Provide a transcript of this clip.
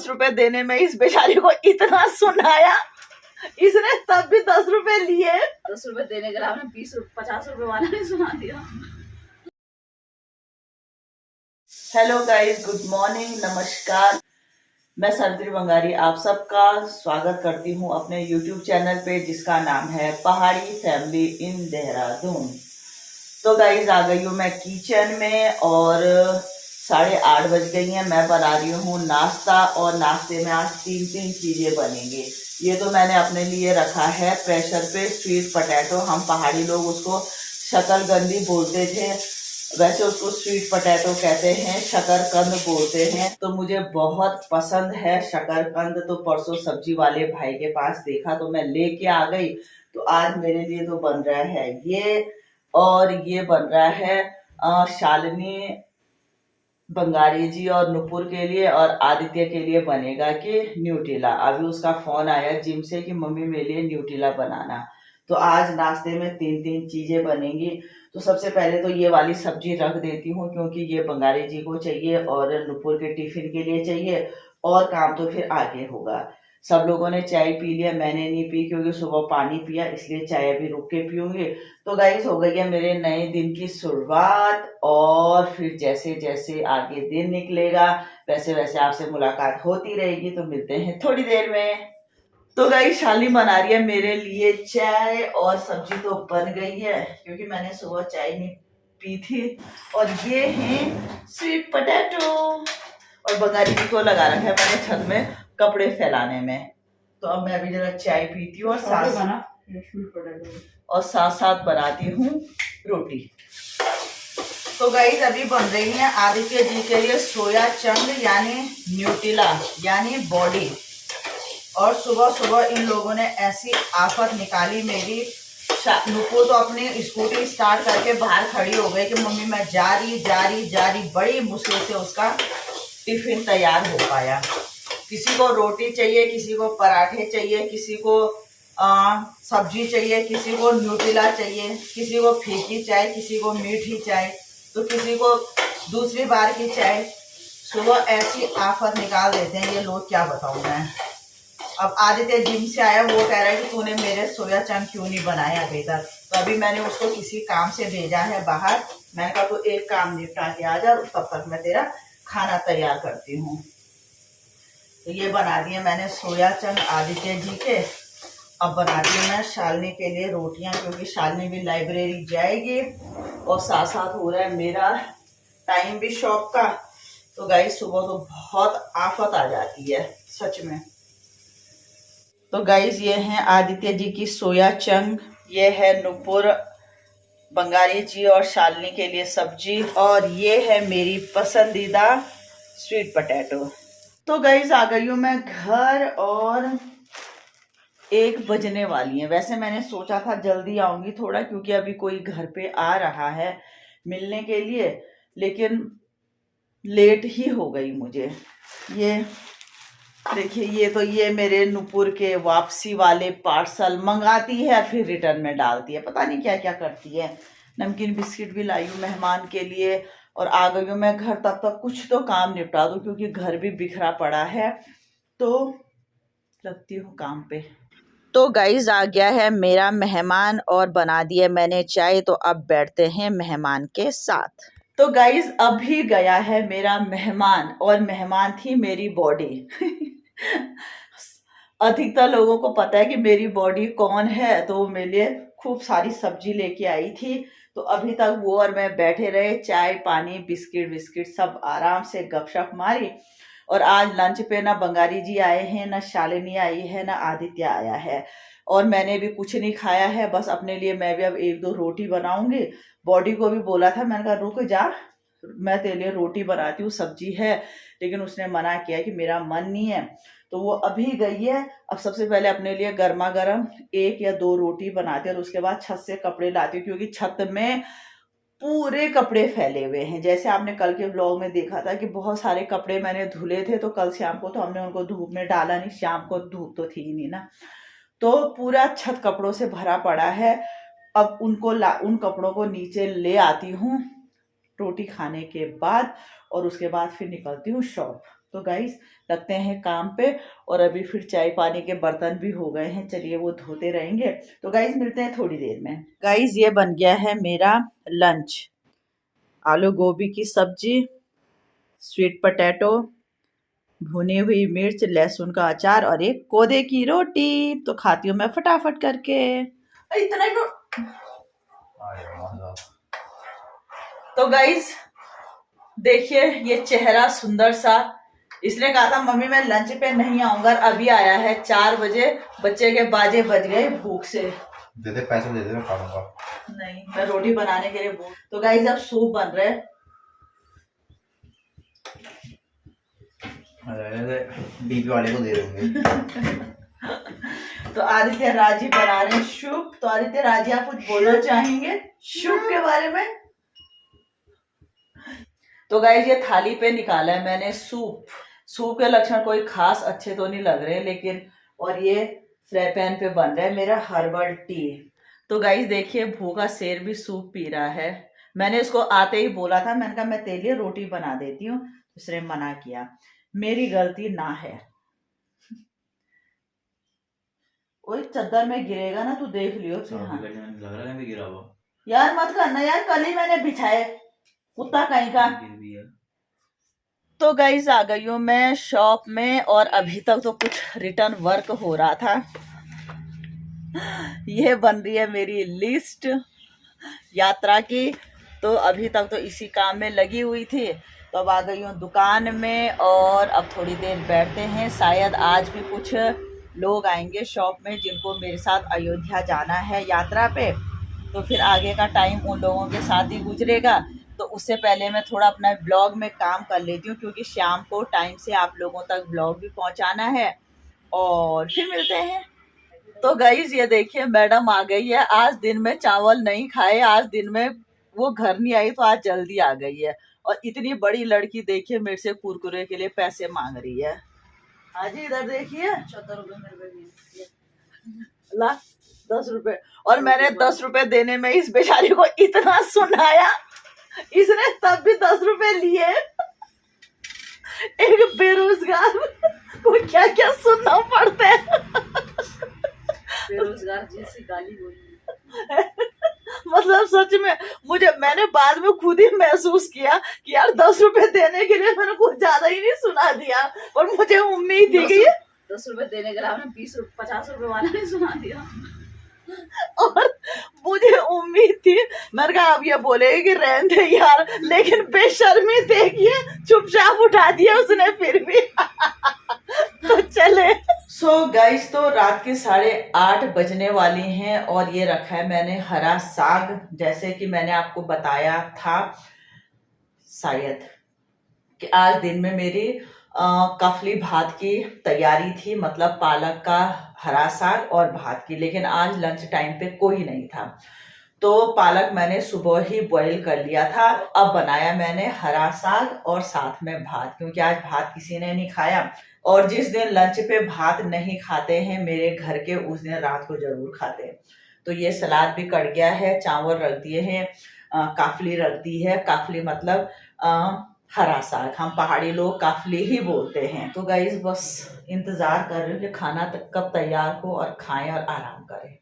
10 रुपए देने में इस बेचारी को इतना सुनाया, इसने तब भी 10 रुपए लिए। 10 रुपए देने के लिए 50 रुपए वाला ने सुना दिया। हेलो गाइस, गुड मॉर्निंग, नमस्कार। मैं सावित्री बंगारी आप सबका स्वागत करती हूँ अपने YouTube चैनल पे, जिसका नाम है पहाड़ी फैमिली इन देहरादून। तो गाइस, आ गई हूँ मैं किचन में और 8:30 बज गई हैं। मैं बना रही हूँ नाश्ता और नाश्ते में आज 3 चीजें बनेंगी। ये तो मैंने अपने लिए रखा है प्रेशर पे स्वीट पोटैटो। हम पहाड़ी लोग उसको शकरकंदी बोलते थे, वैसे उसको स्वीट पोटैटो कहते हैं, शकरकंद बोलते हैं। तो मुझे बहुत पसंद है शकरकंद। तो परसों सब्जी वाले भाई के पास देखा तो मैं लेके आ गई। तो आज मेरे लिए तो बन रहा है ये, और ये बन रहा है शालिनी बंगारी जी और नुपुर के लिए, और आदित्य के लिए बनेगा कि न्यूट्रिला। अभी उसका फोन आया जिम से कि मम्मी मेरे लिए न्यूट्रिला बनाना। तो आज नाश्ते में 3 चीजें बनेंगी। तो सबसे पहले तो ये वाली सब्जी रख देती हूँ, क्योंकि ये बंगारी जी को चाहिए और नुपुर के टिफिन के लिए चाहिए, और काम तो फिर आगे होगा। सब लोगों ने चाय पी लिया, मैंने नहीं पी क्योंकि सुबह पानी पिया, इसलिए चाय अभी रुक के पीऊंगी। तो गाइस, हो गई है मेरे नए दिन की शुरुआत, और फिर जैसे जैसे आगे दिन निकलेगा वैसे वैसे आपसे मुलाकात होती रहेगी। तो मिलते हैं थोड़ी देर में। तो गाइस, शाली बना रही है मेरे लिए चाय, और सब्जी तो बन गई है क्योंकि मैंने सुबह चाय नहीं पी थी। और ये है स्वीट पोटैटो, और बंगाली जी को लगा रखा है मैंने छत में कपड़े फैलाने में। तो अब मैं अभी जरा चाय पीती हूँ और साथ साथ बनाती हूँ रोटी। तो गाइस, अभी बन रही है आदित्य जी के लिए सोया चंक यानी न्यूट्रिला यानी बॉडी। और सुबह सुबह इन लोगों ने ऐसी आफत निकाली मेरी। नुपुर तो अपनी स्कूटी स्टार्ट करके बाहर खड़ी हो गई कि मम्मी मैं जा रही। बड़ी मुश्किल से उसका टिफिन तैयार हो पाया। किसी को रोटी चाहिए, किसी को पराठे चाहिए, किसी को सब्जी चाहिए, किसी को न्यूट्रिला चाहिए, किसी को फीकी चाय, किसी को मीठी चाय, तो किसी को दूसरी बार की चाय। सुबह ऐसी आफत निकाल देते हैं ये लोग, क्या बताऊं मैं। अब आदित्य जिम से आया, वो कह रहा है कि तूने मेरे सोया चंक क्यों नहीं बनाया अभी तक। तो अभी मैंने उसको किसी काम से भेजा है बाहर। मैंने कहा तू एक काम निपटा के आ जा, तब तक मैं तेरा खाना तैयार करती हूँ। तो ये बना दिए मैंने सोया चंक आदित्य जी के। अब बना दी मैं शालिनी के लिए रोटियां, क्योंकि शालिनी भी लाइब्रेरी जाएगी और साथ साथ हो रहा है मेरा टाइम भी शॉप का। तो गाइस, सुबह तो बहुत आफत आ जाती है सच में। तो गाइस, ये है आदित्य जी की सोया चंक, ये है नुपुर बंगारी जी और शालिनी के लिए सब्जी, और ये है मेरी पसंदीदा स्वीट पोटैटो। तो गाइस, आ गई हूँ मैं घर और 1 बजने वाली है। वैसे मैंने सोचा था जल्दी आऊंगी थोड़ा, क्योंकि अभी कोई घर पे आ रहा है मिलने के लिए, लेकिन लेट ही हो गई मुझे। ये देखिए, ये मेरे नुपुर के वापसी वाले पार्सल मंगाती है फिर रिटर्न में डालती है, पता नहीं क्या क्या करती है। नमकीन बिस्किट भी लाई हूँ मेहमान के लिए, और आ गई हूँ मैं घर। तब तक कुछ तो काम निपटा दूँ, क्योंकि घर भी बिखरा पड़ा है। तो लगती हूँ काम पे। तो गाइस, आ गया है मेरा मेहमान और बना दिया मैंने चाय। तो अब बैठते हैं मेहमान के साथ। तो गाइस, अभी गया है मेरा मेहमान, और मेहमान थी मेरी बॉडी। अधिकतर लोगों को पता है कि मेरी बॉडी कौन है। तो वो मेरे लिए खूब सारी सब्जी लेके आई थी। तो अभी तक वो और मैं बैठे रहे, चाय पानी बिस्किट सब आराम से गपशप मारी। और आज लंच पे ना बंगारी जी आए हैं, ना शालिनी आई है, ना आदित्य आया है, और मैंने भी कुछ नहीं खाया है। बस अपने लिए मैं भी अब 1-2 रोटी बनाऊंगी। बॉडी को भी बोला था, मैंने कहा रुक जा, मैं तेरे लिए रोटी बनाती हूँ, सब्जी है। लेकिन उसने मना किया कि मेरा मन नहीं है। तो वो अभी गई है। अब सबसे पहले अपने लिए गर्मा गर्म 1 या 2 रोटी बनाती हूँ, और उसके बाद छत से कपड़े लाती हूँ, क्योंकि छत में पूरे कपड़े फैले हुए हैं। जैसे आपने कल के व्लॉग में देखा था कि बहुत सारे कपड़े मैंने धुले थे, तो कल शाम को तो हमने उनको धूप में डाला नहीं, शाम को धूप तो थी ही नहीं ना। तो पूरा छत कपड़ों से भरा पड़ा है। अब उन कपड़ों को नीचे ले आती हूँ रोटी खाने के बाद, और उसके बाद फिर निकलती हूँ शॉप। तो गाइस लगते हैं काम पे, और अभी फिर चाय पानी के बर्तन भी हो गए हैं, चलिए वो धोते रहेंगे। तो गाइस मिलते हैं थोड़ी देर में। गाइस ये बन गया है मेरा लंच, आलू गोभी की सब्जी, स्वीट पोटैटो, भुनी हुई मिर्च, लहसुन का अचार और एक कोदे की रोटी। तो खाती हूँ मैं फटाफट करके। इतना ही तो गाइस देखिए ये चेहरा सुंदर सा, इसने कहा था मम्मी मैं लंच पे नहीं आऊंगा, अभी आया है 4 बजे, बच्चे के बाजे बज गए भूख से। दे दे पैसे दे दे, मैं खा लूंगा। नहीं मैं रोटी बनाने के लिए भूख। तो गाइस अब सूप बन रहे हैं। डीपी वाले को दे देंगे। तो आदित्य राजी बना रहे हैं सूप। तो आदित्य राजी आप कुछ बोलना चाहेंगे सूप के बारे में? तो गाइस ये थाली पे निकाला है मैंने सूप। सूप के लक्षण कोई खास अच्छे तो नहीं लग रहे, लेकिन और ये फ्राई पैन पे बन रहा है मेरा हर्बल टी। तो गाइस देखिए भूखा शेर भी सूप पी रहा है। मैंने इसको आते ही बोला था, मैंने कहा मैं तेरे लिए रोटी बना देती हूँ, उसने मना किया। मेरी गलती ना है। ओए चद्दर में गिरेगा ना, तू देख लियो फिर। हाँ लग रहा है गिरा हुआ। यार मत करना यार, कल ही मैंने बिछाए, कुत्ता कहीं का। तो गाइस आ गई हूँ मैं शॉप में, और अभी तक तो कुछ रिटर्न वर्क हो रहा था। ये बन रही है मेरी लिस्ट यात्रा की। तो अभी तक तो इसी काम में लगी हुई थी। तो अब आ गई हूँ दुकान में, और अब थोड़ी देर बैठते हैं। शायद आज भी कुछ लोग आएंगे शॉप में जिनको मेरे साथ अयोध्या जाना है यात्रा पे। तो फिर आगे का टाइम उन लोगों के साथ ही गुजरेगा। तो उससे पहले मैं थोड़ा अपना ब्लॉग में काम कर लेती हूँ, क्योंकि शाम को टाइम से आप लोगों तक ब्लॉग भी पहुँचाना है। और फिर मिलते हैं। तो गाइस ये देखिए मैडम आ गई है। आज दिन में चावल नहीं खाए, आज दिन में वो घर नहीं आई, तो आज जल्दी आ गई है। और इतनी बड़ी लड़की देखिए मेरे से कुरकुरे के लिए पैसे मांग रही है। हाँ जी इधर देखिए, 14 रुपए मेरे पे ला 10 रुपए। और मैंने 10 रुपए देने में इस बेचारी को इतना सुनाया, इसने तब भी 10 रुपए लिए। एक बेरोजगार को क्या क्या सुनना पड़ता है। बेरोजगार जैसी गाली बोली। मतलब सच में मैंने बाद में खुद ही महसूस किया कि यार 10 रुपए देने के लिए मैंने कुछ ज्यादा ही नहीं सुना दिया, और मुझे उम्मीद थी कि 10 रुपए देने के लिए आपने 50 रुपए वाला नहीं सुना दिया। और मुझे उम्मीद थी, मैंने कहा अब ये बोलेगी कि रहने दे यार, लेकिन बेशर्मी देखिए चुपचाप उठा दिया उसने फिर भी। तो चले। सो गाइस तो रात के 8:30 बजने वाली हैं, और ये रखा है मैंने हरा साग, जैसे कि मैंने आपको बताया था शायद कि आज दिन में मेरी कफली भात की तैयारी थी, मतलब पालक का हरा साग और भात की। लेकिन आज लंच टाइम पे कोई नहीं था, तो पालक मैंने सुबह ही बॉईल कर लिया था। अब बनाया मैंने हरा साग और साथ में भात, क्योंकि आज भात किसी ने नहीं खाया। और जिस दिन लंच पे भात नहीं खाते हैं मेरे घर के, उस दिन रात को जरूर खाते हैं। तो ये सलाद भी कट गया है, चावल रख दिए हैं, काफली रख दी है। काफली मतलब हरा साग, हम पहाड़ी लोग काफली ही बोलते हैं। तो गाइस बस इंतजार कर रहे हो कि खाना कब तैयार हो और खाएं और आराम करें।